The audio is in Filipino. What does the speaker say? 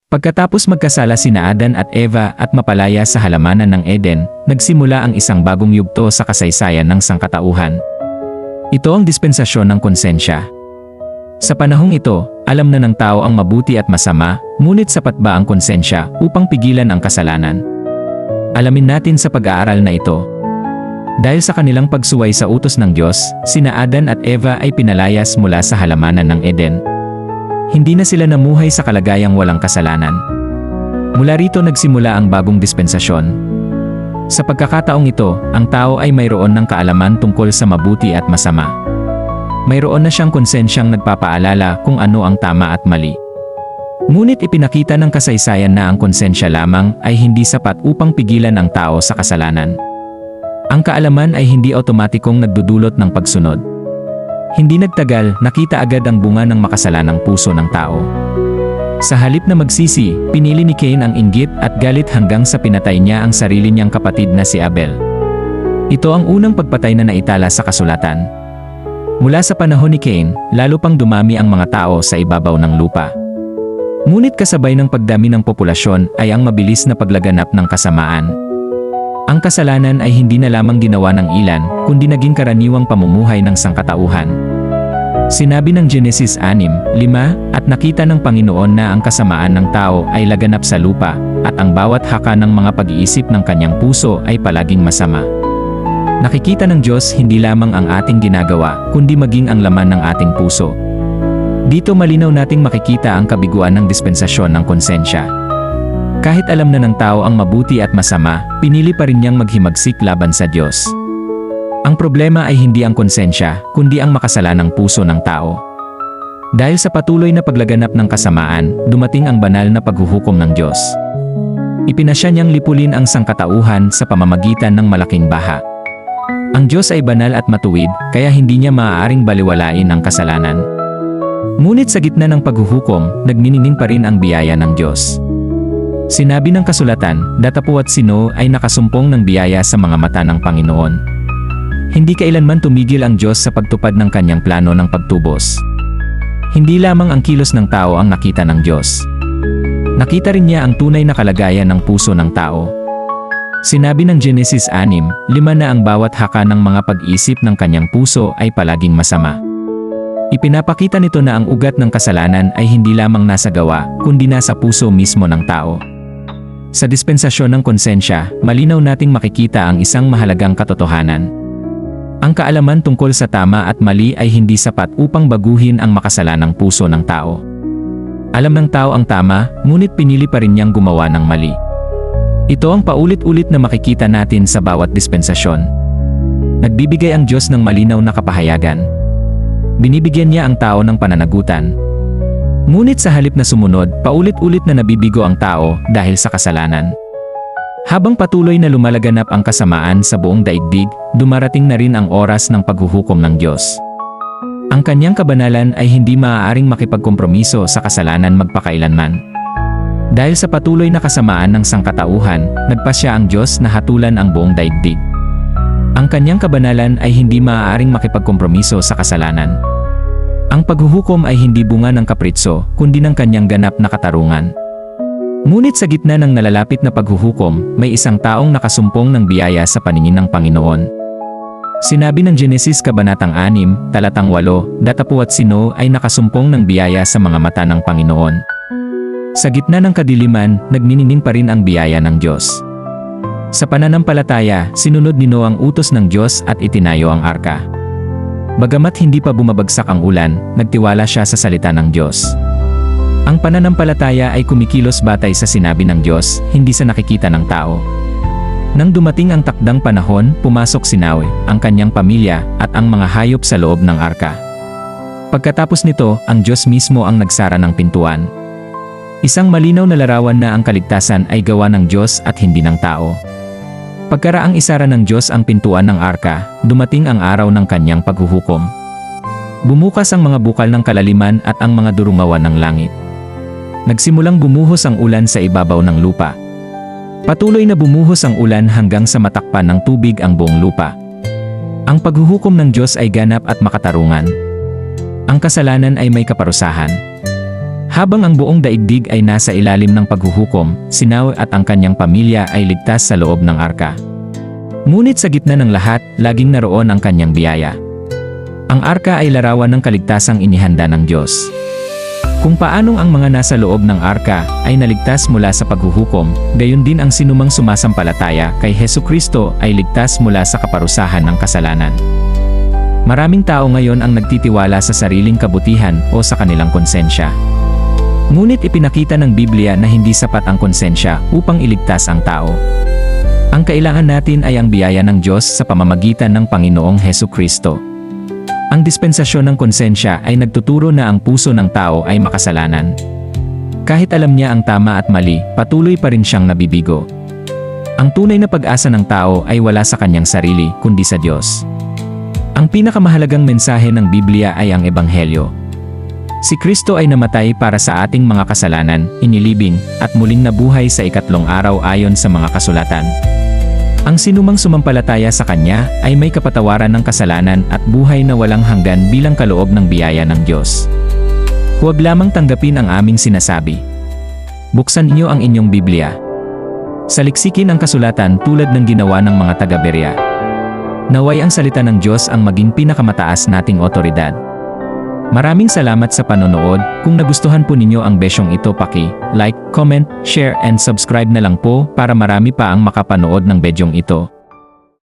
Pagkatapos magkasala sina Adan at Eva at mapalaya sa halamanan ng Eden, nagsimula ang isang bagong yugto sa kasaysayan ng sangkatauhan. Ito ang dispensasyon ng konsensya. Sa panahong ito, alam na ng tao ang mabuti at masama, ngunit sapat ba ang konsensya upang pigilan ang kasalanan? Alamin natin sa pag-aaral na ito. Dahil sa kanilang pagsuway sa utos ng Diyos, sina Adan at Eva ay pinalayas mula sa halamanan ng Eden. Hindi na sila namuhay sa kalagayang walang kasalanan. Mula rito nagsimula ang bagong dispensasyon. Sa pagkakataong ito, ang tao ay mayroon ng kaalaman tungkol sa mabuti at masama. Mayroon na siyang konsensyang nagpapaalala kung ano ang tama at mali. Ngunit ipinakita ng kasaysayan na ang konsensya lamang ay hindi sapat upang pigilan ang tao sa kasalanan. Ang kaalaman ay hindi otomatikong nagdudulot ng pagsunod. Hindi nagtagal, nakita agad ang bunga ng makasalanang puso ng tao. Sa halip na magsisi, pinili ni Cain ang inggit at galit hanggang sa pinatay niya ang sarili niyang kapatid na si Abel. Ito ang unang pagpatay na naitala sa kasulatan. Mula sa panahon ni Cain, lalo pang dumami ang mga tao sa ibabaw ng lupa. Ngunit kasabay ng pagdami ng populasyon ay ang mabilis na paglaganap ng kasamaan. Ang kasalanan ay hindi na lamang ginawa ng ilan, kundi naging karaniwang pamumuhay ng sangkatauhan. Sinabi ng Genesis 6:5, at nakita ng Panginoon na ang kasamaan ng tao ay laganap sa lupa, at ang bawat haka ng mga pag-iisip ng kanyang puso ay palaging masama. Nakikita ng Diyos hindi lamang ang ating ginagawa, kundi maging ang laman ng ating puso. Dito malinaw nating makikita ang kabiguan ng dispensasyon ng konsensya. Kahit alam na ng tao ang mabuti at masama, pinili pa rin niyang maghimagsik laban sa Diyos. Ang problema ay hindi ang konsensya, kundi ang makasalanang puso ng tao. Dahil sa patuloy na paglaganap ng kasamaan, dumating ang banal na paghuhukom ng Diyos. Ipinasya niyang lipulin ang sangkatauhan sa pamamagitan ng malaking baha. Ang Diyos ay banal at matuwid, kaya hindi niya maaaring baliwalain ang kasalanan. Ngunit sa gitna ng paghuhukom, nagniningning pa rin ang biyaya ng Diyos. Sinabi ng kasulatan, Datapuat si Noe ay nakasumpong ng biyaya sa mga mata ng Panginoon. Hindi kailanman tumigil ang Diyos sa pagtupad ng kanyang plano ng pagtubos. Hindi lamang ang kilos ng tao ang nakita ng Diyos. Nakita rin niya ang tunay na kalagayan ng puso ng tao. Sinabi ng Genesis 6:5 na ang bawat haka ng mga pag-isip ng kanyang puso ay palaging masama. Ipinapakita nito na ang ugat ng kasalanan ay hindi lamang nasa gawa, kundi nasa puso mismo ng tao. Sa dispensasyon ng konsensya, malinaw nating makikita ang isang mahalagang katotohanan. Ang kaalaman tungkol sa tama at mali ay hindi sapat upang baguhin ang makasalanang puso ng tao. Alam ng tao ang tama, ngunit pinili pa rin niyang gumawa ng mali. Ito ang paulit-ulit na makikita natin sa bawat dispensasyon. Nagbibigay ang Diyos ng malinaw na kapahayagan. Binibigyan niya ang tao ng pananagutan. Ngunit sa halip na sumunod, paulit-ulit na nabibigo ang tao dahil sa kasalanan. Habang patuloy na lumalaganap ang kasamaan sa buong daigdig, dumarating na rin ang oras ng paghuhukom ng Diyos. Ang kanyang kabanalan ay hindi maaaring makipagkompromiso sa kasalanan magpakailanman. Dahil sa patuloy na kasamaan ng sangkatauhan, nagpasya ang Diyos na hatulan ang buong daigdig. Ang kanyang kabanalan ay hindi maaaring makipagkompromiso sa kasalanan. Ang paghuhukom ay hindi bunga ng kapritso, kundi ng kanyang ganap na katarungan. Ngunit sa gitna ng nalalapit na paghuhukom, may isang taong nakasumpong ng biyaya sa paningin ng Panginoon. Sinabi ng Genesis Kabanatang 6, Talatang 8, Datapuat si Noe ay nakasumpong ng biyaya sa mga mata ng Panginoon. Sa gitna ng kadiliman, nagniningning pa rin ang biyaya ng Diyos. Sa pananampalataya, sinunod ni Noe ang utos ng Diyos at itinayo ang arka. Bagamat hindi pa bumabagsak ang ulan, nagtiwala siya sa salita ng Diyos. Ang pananampalataya ay kumikilos batay sa sinabi ng Diyos, hindi sa nakikita ng tao. Nang dumating ang takdang panahon, pumasok si Noe, ang kanyang pamilya, at ang mga hayop sa loob ng arka. Pagkatapos nito, ang Diyos mismo ang nagsara ng pintuan. Isang malinaw na larawan na ang kaligtasan ay gawa ng Diyos at hindi ng tao. Pagkaraang isara ng Diyos ang pintuan ng arka, dumating ang araw ng kanyang paghuhukom. Bumukas ang mga bukal ng kalaliman at ang mga durungawan ng langit. Nagsimulang bumuhos ang ulan sa ibabaw ng lupa. Patuloy na bumuhos ang ulan hanggang sa matakpan ng tubig ang buong lupa. Ang paghuhukom ng Diyos ay ganap at makatarungan. Ang kasalanan ay may kaparusahan. Habang ang buong daigdig ay nasa ilalim ng paghuhukom, si Noe at ang kanyang pamilya ay ligtas sa loob ng arka. Ngunit sa gitna ng lahat, laging naroon ang kanyang biyaya. Ang arka ay larawan ng kaligtasang inihanda ng Diyos. Kung paanong ang mga nasa loob ng arka ay naligtas mula sa paghuhukom, gayon din ang sinumang sumasampalataya kay Hesukristo ay ligtas mula sa kaparusahan ng kasalanan. Maraming tao ngayon ang nagtitiwala sa sariling kabutihan o sa kanilang konsensya. Ngunit ipinakita ng Biblia na hindi sapat ang konsensya upang iligtas ang tao. Ang kailangan natin ay ang biyaya ng Diyos sa pamamagitan ng Panginoong Hesukristo. Ang dispensasyon ng konsensya ay nagtuturo na ang puso ng tao ay makasalanan. Kahit alam niya ang tama at mali, patuloy pa rin siyang nabibigo. Ang tunay na pag-asa ng tao ay wala sa kanyang sarili, kundi sa Diyos. Ang pinakamahalagang mensahe ng Biblia ay ang Ebanghelyo. Si Kristo ay namatay para sa ating mga kasalanan, inilibing, at muling nabuhay sa ikatlong araw ayon sa mga kasulatan. Ang sinumang sumampalataya sa Kanya ay may kapatawaran ng kasalanan at buhay na walang hanggan bilang kaloob ng biyaya ng Diyos. Huwag lamang tanggapin ang aming sinasabi. Buksan niyo ang inyong Biblia. Saliksikin ang kasulatan tulad ng ginawa ng mga taga-Berea. Naway ang salita ng Diyos ang maging pinakamataas nating otoridad. Maraming salamat sa panonood. Kung nagustuhan po ninyo ang besyong ito, like, comment, share and subscribe na lang po para marami pa ang makapanood ng bedyong ito.